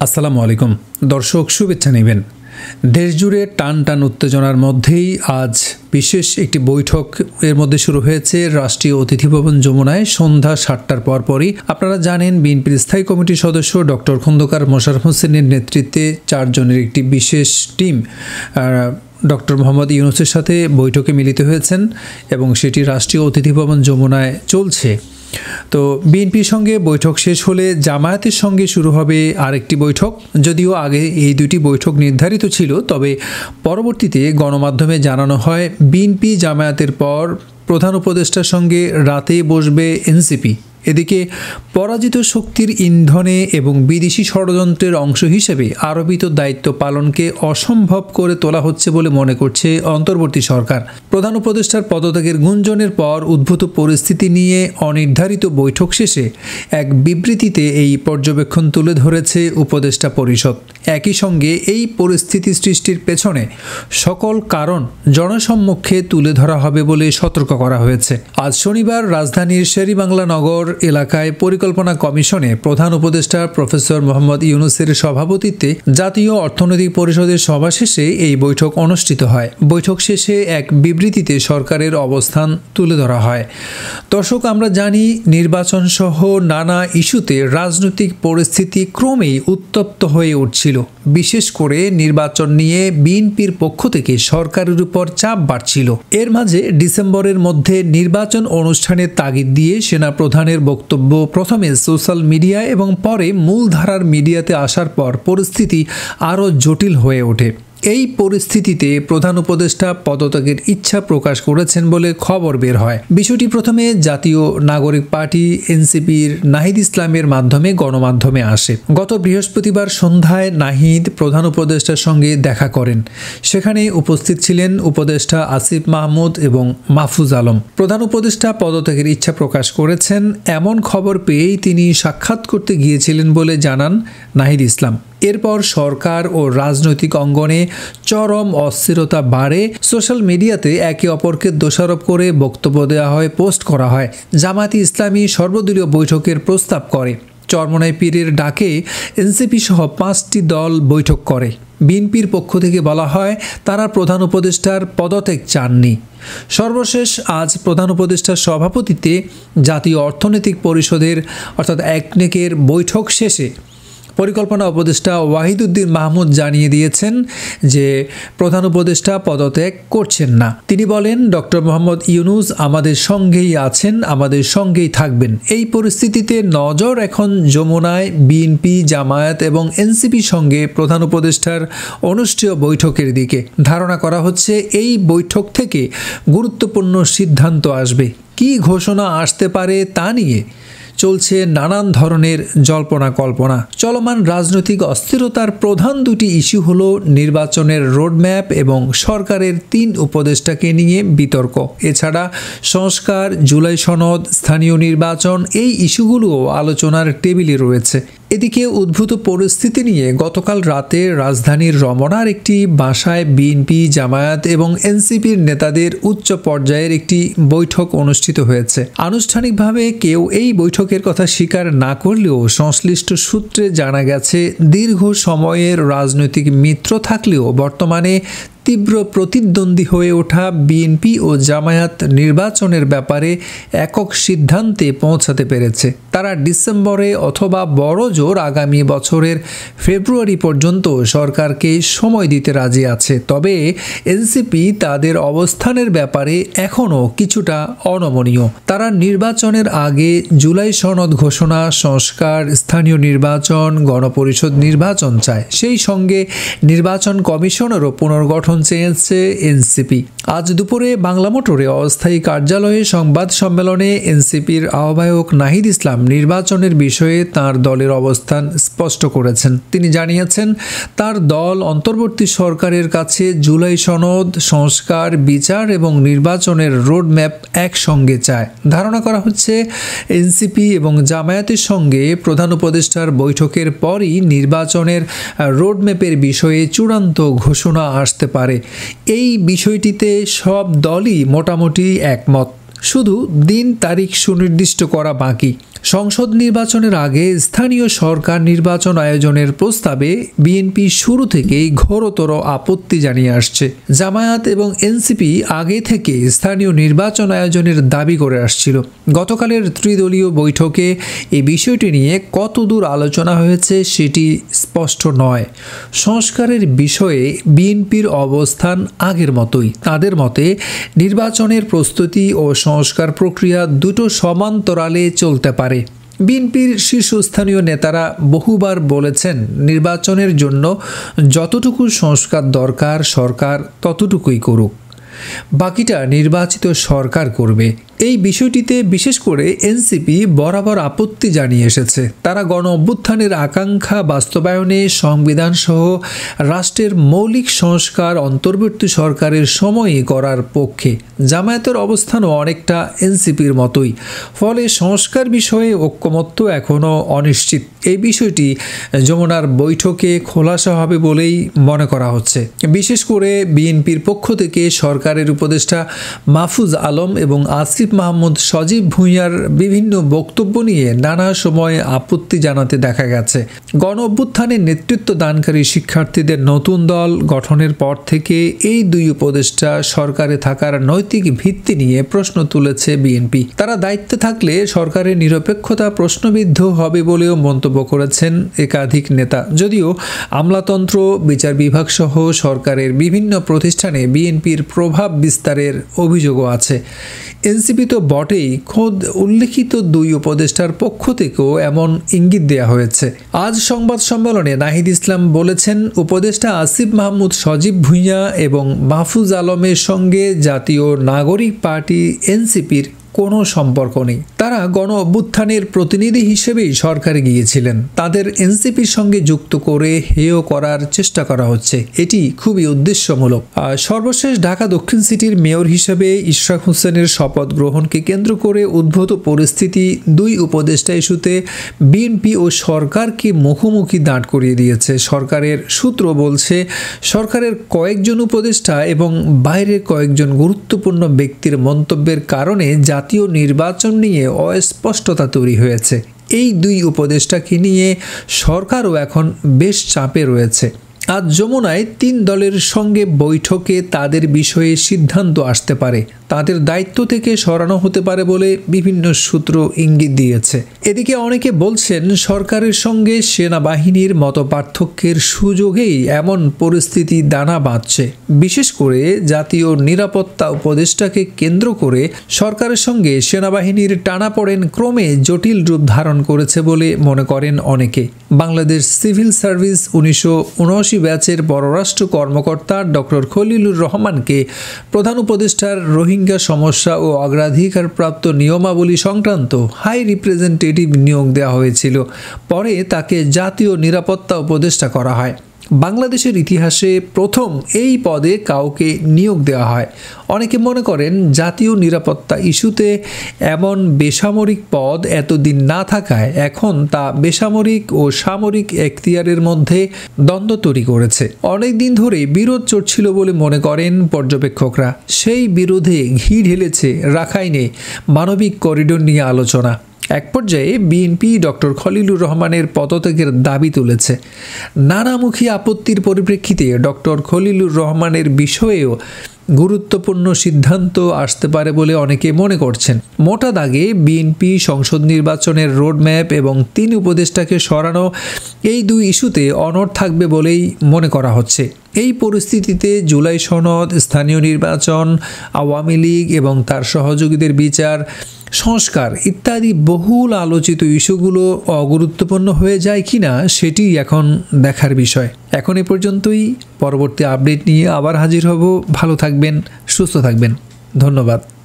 আসসালামু আলাইকুম দর্শক, শুভেচ্ছা নেবেন। দেশজুড়ে টান টান উত্তেজনার মধ্যেই আজ বিশেষ একটি বৈঠক এর মধ্যে শুরু হয়েছে রাষ্ট্রীয় অতিথি ভবন যমুনায় সন্ধ্যা ৭টার পরপরই। আপনারা জানেন, বিএনপির স্থায়ী কমিটির সদস্য ডক্টর খন্দকার মোশাররফ হোসেনের নেতৃত্বে ৪ জনের একটি বিশেষ টিম ডক্টর মোহাম্মদ ইউনূসের সাথে বৈঠকে মিলিত হয়েছেন এবং সেটি রাষ্ট্রীয় অতিথি ভবন যমুনায় চলছে। তো বিএনপির সঙ্গে বৈঠক শেষ হলে জামায়াতের সঙ্গে শুরু হবে আরেকটি বৈঠক। যদিও আগে এই দুটি বৈঠক নির্ধারিত ছিল, তবে পরবর্তীতে গণমাধ্যমে জানানো হয় বিএনপি জামায়াতের পর প্রধান উপদেষ্টার সঙ্গে রাতে বসবে এনসিপি। এদিকে পরাজিত শক্তির ইন্ধনে এবং বিদেশি ষড়যন্ত্রের অংশ হিসেবে আরোপিত দায়িত্ব পালনকে অসম্ভব করে তোলা হচ্ছে বলে মনে করছে অন্তর্বর্তী সরকার। প্রধান উপদেষ্টার পদত্যাগের গুঞ্জনের পর উদ্ভূত পরিস্থিতি নিয়ে অনির্ধারিত বৈঠক শেষে এক বিবৃতিতে এই পর্যবেক্ষণ তুলে ধরেছে উপদেষ্টা পরিষদ। একই সঙ্গে এই পরিস্থিতি সৃষ্টির পেছনে সকল কারণ জনসম্মুখে তুলে ধরা হবে বলে সতর্ক করা হয়েছে। আজ শনিবার রাজধানীর শেরেবাংলা নগর এলাকায় পরিকল্পনা কমিশনে প্রধান উপদেষ্টা প্রফেসর মোহাম্মদ ইউনূসের সভাপতিত্বে জাতীয় অর্থনৈতিক পরিষদের সভা শেষে এই বৈঠক অনুষ্ঠিত হয়। বৈঠক শেষে এক বিবৃতিতে সরকারের অবস্থান তুলে ধরা হয়। দর্শক, আমরা জানি নির্বাচন সহ নানা ইস্যুতে রাজনৈতিক পরিস্থিতি ক্রমেই উত্তপ্ত হয়ে উঠছিল। বিশেষ করে নির্বাচন নিয়ে বিএনপির পক্ষ থেকে সরকারের উপর চাপ বাড়ছিল। এর মাঝে ডিসেম্বরের মধ্যে নির্বাচন অনুষ্ঠানের তাগিদ দিয়ে সেনাপ্রধানের বক্তব্য প্রথমে সোশ্যাল মিডিয়া এবং পরে মূলধারার মিডিয়াতে আসার পর পরিস্থিতি আরও জটিল হয়ে ওঠে। এই পরিস্থিতিতে প্রধান উপদেষ্টা পদত্যাগের ইচ্ছা প্রকাশ করেছেন বলে খবর বের হয়। বিষয়টি প্রথমে জাতীয় নাগরিক পার্টি এনসিপির নাহিদ ইসলামের মাধ্যমে গণমাধ্যমে আসে। গত বৃহস্পতিবার সন্ধ্যায় নাহিদ প্রধান উপদেষ্টার সঙ্গে দেখা করেন। সেখানে উপস্থিত ছিলেন উপদেষ্টা আসিফ মাহমুদ এবং মাহফুজ আলম। প্রধান উপদেষ্টা পদত্যাগের ইচ্ছা প্রকাশ করেছেন এমন খবর পেয়েই তিনি সাক্ষাৎ করতে গিয়েছিলেন বলে জানান নাহিদ ইসলাম। এরপর সরকার ও রাজনৈতিক অঙ্গনে চরম অস্থিরতা বাড়ে। সোশ্যাল মিডিয়াতে একে অপরকে দোষারোপ করে বক্তব্য দেওয়া হয়, পোস্ট করা হয়। জামায়াতে ইসলামী সর্বদলীয় বৈঠকের প্রস্তাব করে। চরমোনাই পীরের ডাকে এনসিপি সহ 5টি দল বৈঠক করে। বিএনপির পক্ষ থেকে বলা হয় তারা প্রধান উপদেষ্টার পদত্যাগ চাননি। সর্বশেষ আজ প্রধান উপদেষ্টার সভাপতিত্বে জাতীয় অর্থনৈতিক পরিষদের অর্থাৎ একনেকের বৈঠক শেষে পরিকল্পনা উপদেষ্টা ওয়াহিদুদ্দিন মাহমুদ জানিয়ে দিয়েছেন যে প্রধান উপদেষ্টা পদত্যাগ করছেন না। তিনি বলেন, ডক্টর মোহাম্মদ ইউনূস আমাদের সঙ্গেই আছেন, আমাদের সঙ্গেই থাকবেন। এই পরিস্থিতিতে নজর এখন যমুনায় বিএনপি, জামায়াত এবং এনসিপি সঙ্গে প্রধান উপদেষ্টার অনুষ্ঠেয় বৈঠকের দিকে। ধারণা করা হচ্ছে এই বৈঠক থেকে গুরুত্বপূর্ণ সিদ্ধান্ত আসবে। কী ঘোষণা আসতে পারে তা নিয়ে চলছে নানান ধরনের জল্পনা কল্পনা। চলমান রাজনৈতিক অস্থিরতার প্রধান দুটি ইস্যু হল নির্বাচনের রোডম্যাপ এবং সরকারের 3 উপদেষ্টাকে নিয়ে বিতর্ক। এছাড়া সংস্কার, জুলাই সনদ, স্থানীয় নির্বাচন, এই ইস্যুগুলোও আলোচনার টেবিলে রয়েছে। এদিকে উদ্ভূত পরিস্থিতি নিয়ে গতকাল রাতে রাজধানীর রমনার একটি বাসায় বিএনপি, জামায়াত এবং এনসিপির নেতাদের উচ্চ পর্যায়ের একটি বৈঠক অনুষ্ঠিত হয়েছে। আনুষ্ঠানিকভাবে কেউ এই বৈঠকের কথা স্বীকার না করলেও সংশ্লিষ্ট সূত্রে জানা গেছে দীর্ঘ সময়ের রাজনৈতিক মিত্র থাকলেও বর্তমানে তীব্র প্রতিদ্বন্দ্বী হয়ে ওঠা বিএনপি ও জামায়াত নির্বাচনের ব্যাপারে একক সিদ্ধান্তে পৌঁছাতে পেরেছে। তারা ডিসেম্বরে অথবা বড়জোর আগামী বছরের ফেব্রুয়ারি পর্যন্ত সরকারকে সময় দিতে রাজি আছে। তবে এনসিপি তাদের অবস্থানের ব্যাপারে এখনও কিছুটা অনমনীয়। তারা নির্বাচনের আগে জুলাই সনদ ঘোষণা, সংস্কার, স্থানীয় নির্বাচন, গণপরিষদ নির্বাচন চায়। সেই সঙ্গে নির্বাচন কমিশনেরও পুনর্গঠন চেয়েছে এনসিপি। আজ দুপুরে বাংলা মোটরে অস্থায়ী কার্যালয়ে সংবাদ সম্মেলনে এনসিপির আহ্বায়ক নাহিদ ইসলাম নির্বাচনের বিষয়ে তার দলের অবস্থান স্পষ্ট করেছেন। তিনি জানিয়েছেন তার দল অন্তর্বর্তী সরকারের কাছে জুলাই সনদ, সংস্কার, বিচার এবং নির্বাচনের রোডম্যাপ একসঙ্গে চায়। ধারণা করা হচ্ছে এনসিপি এবং জামায়াতের সঙ্গে প্রধান উপদেষ্টার বৈঠকের পরই নির্বাচনের রোডম্যাপের বিষয়ে চূড়ান্ত ঘোষণা আসতে পারে। এই বিষয়টিতে সব দলই মোটামুটি একমত। শুধু দিন তারিখ সুনির্দিষ্ট করা বাকি। সংসদ নির্বাচনের আগে স্থানীয় সরকার নির্বাচন আয়োজনের প্রস্তাবে বিএনপি শুরু থেকেই ঘোরতর আপত্তি জানিয়ে আসছে। জামায়াত এবং এনসিপি আগে থেকে স্থানীয় নির্বাচন আয়োজনের দাবি করে আসছিল। গতকালের ত্রিদলীয় বৈঠকে এই বিষয়টি নিয়ে কতদূর আলোচনা হয়েছে সেটি স্পষ্ট নয়। সংস্কারের বিষয়ে বিএনপির অবস্থান আগের মতোই। তাদের মতে নির্বাচনের প্রস্তুতি ও সংস্কার প্রক্রিয়া দুটো সমান্তরালে চলতে পারে। বিএনপির শীর্ষস্থানীয় নেতারা বহুবার বলেছেন, নির্বাচনের জন্য যতটুকু সংস্কার দরকার সরকার ততটুকুই করুক, বাকিটা নির্বাচিত সরকার করবে। এই বিষয়টিতে বিশেষ করে এনসিপি বরাবর আপত্তি জানিয়ে এসেছে। তারা গণ অভ্যুত্থানের আকাঙ্ক্ষা বাস্তবায়নে সংবিধান সহ রাষ্ট্রের মৌলিক সংস্কার অন্তর্বর্তী সরকারের সময়ই করার পক্ষে। জামায়াতের অবস্থানও অনেকটা এনসিপির মতোই। ফলে সংস্কার বিষয়ে ঐক্যমত্য এখনও অনিশ্চিত। এই বিষয়টি যমুনার বৈঠকে খোলাসা হবে বলেই মনে করা হচ্ছে। বিশেষ করে বিএনপির পক্ষ থেকে সরকারের উপদেষ্টা মাহফুজ আলম এবং আসিফ মাহমুদ সজীব ভুঁইয়ার বিভিন্ন বক্তব্য নিয়ে নানা সময় আপত্তি জানাতে দেখা গেছে। গণ অভ্যুত্থানের নেতৃত্ব দানকারী শিক্ষার্থীদের নতুন দল গঠনের পর থেকে এই দুই উপদেষ্টা সরকারে থাকার নৈতিক ভিত্তি নিয়ে প্রশ্ন তুলেছে বিএনপি। তারা দায়িত্বে থাকলে সরকারের নিরপেক্ষতা প্রশ্নবিদ্ধ হবে বলেও মন্তব্য করেছেন একাধিক নেতা। যদিও আমলাতন্ত্র, বিচার বিভাগ সহ সরকারের বিভিন্ন প্রতিষ্ঠানে বিএনপির প্রভাব বিস্তারের অভিযোগও আছে। এনসিপি তো বটেই, খোদ উল্লেখিত দুই উপদেষ্টার পক্ষ থেকেও এমন ইঙ্গিত দেয়া হয়েছে। আজ সংবাদ সম্মেলনে নাহিদ ইসলাম বলেছেন, উপদেষ্টা আসিফ মাহমুদ সজীব ভুঁইয়া এবং মাহফুজ আলমের সঙ্গে জাতীয় নাগরিক পার্টি এনসিপির কোনো সম্পর্ক নেই। তারা গণ অভ্যুত্থানের প্রতিনিধি হিসেবেই সরকারে গিয়েছিলেন। তাদের এনসিপির সঙ্গে যুক্ত করে হেয় করার চেষ্টা করা হচ্ছে। এটি খুবই উদ্দেশ্যমূলক। সর্বশেষ ঢাকা দক্ষিণ সিটির মেয়র হিসেবে ইশরাক হোসেনের শপথ গ্রহণকে কেন্দ্র করে উদ্ভূত পরিস্থিতি দুই উপদেষ্টা ইস্যুতে বিএনপি ও সরকারকে মুখোমুখি দাঁড় করিয়ে দিয়েছে। সরকারের সূত্র বলছে, সরকারের কয়েকজন উপদেষ্টা এবং বাইরের কয়েকজন গুরুত্বপূর্ণ ব্যক্তির মন্তব্যের কারণে জাতীয় নির্বাচন নিয়ে অস্পষ্টতা তৈরি হয়েছে। এই দুই উপদেষ্টাকে নিয়ে সরকারও এখন বেশ চাপে রয়েছে। আজ যমুনায় তিন দলের সঙ্গে বৈঠকে তাদের বিষয়ে সিদ্ধান্ত আসতে পারে। তাদের দায়িত্ব থেকে সরানো হতে পারে বলে বিভিন্ন সূত্র ইঙ্গিত দিয়েছে। এদিকে অনেকে বলছেন, সরকারের সঙ্গে সেনাবাহিনীর মতপার্থক্যের সুযোগেই এমন পরিস্থিতি দানা বাঁধছে। বিশেষ করে জাতীয় নিরাপত্তা উপদেষ্টাকে কেন্দ্র করে সরকারের সঙ্গে সেনাবাহিনীর টানাপোড়েন ক্রমে জটিল রূপ ধারণ করেছে বলে মনে করেন অনেকে। বাংলাদেশ সিভিল সার্ভিস 1979 ব্যাচের পররাষ্ট্র কর্মকর্তা ডক্টর খলিলুর রহমানকে প্রধান উপদেষ্টার রোহিঙ্গা সমস্যা ও অগ্রাধিকারপ্রাপ্ত নিয়মাবলী সংক্রান্ত হাই রিপ্রেজেন্টেটিভ নিয়োগ দেওয়া হয়েছিল। পরে তাকে জাতীয় নিরাপত্তা উপদেষ্টা করা হয়। বাংলাদেশের ইতিহাসে প্রথম এই পদে কাউকে নিয়োগ দেওয়া হয়। অনেকে মনে করেন, জাতীয় নিরাপত্তা ইস্যুতে এমন বেসামরিক পদ এতদিন না থাকায় এখন তা বেসামরিক ও সামরিক এখতিয়ারের মধ্যে দ্বন্দ্ব তৈরি করেছে। অনেক দিন ধরে বিরোধ চলছিল বলে মনে করেন পর্যবেক্ষকরা। সেই বিরোধে ঘি ঢেলেছে রাখাইনে মানবিক করিডোর নিয়ে আলোচনা। এক পর্যায়ে বিএনপি ডক্টর খলিলুর রহমানের পদত্যাগের দাবি তুলেছে। নানামুখী আপত্তির পরিপ্রেক্ষিতে ডক্টর খলিলুর রহমানের বিষয়েও গুরুত্বপূর্ণ সিদ্ধান্ত আসতে পারে বলে অনেকে মনে করছেন। মোটা দাগে বিএনপি সংসদ নির্বাচনের রোডম্যাপ এবং তিন উপদেষ্টাকে সরানো, এই দুই ইস্যুতে অনড় থাকবে বলেই মনে করা হচ্ছে। এই পরিস্থিতিতে জুলাই সনদ, স্থানীয় নির্বাচন, আওয়ামী লীগ এবং তার সহযোগীদের বিচার, সংস্কার ইত্যাদি বহুল আলোচিত ইস্যুগুলো অগুরুত্বপূর্ণ হয়ে যায় কিনা সেটি এখন দেখার বিষয়। এখন এ পর্যন্তই। পরবর্তী আপডেট নিয়ে আবার হাজির হব। ভালো থাকবেন, সুস্থ থাকবেন। ধন্যবাদ।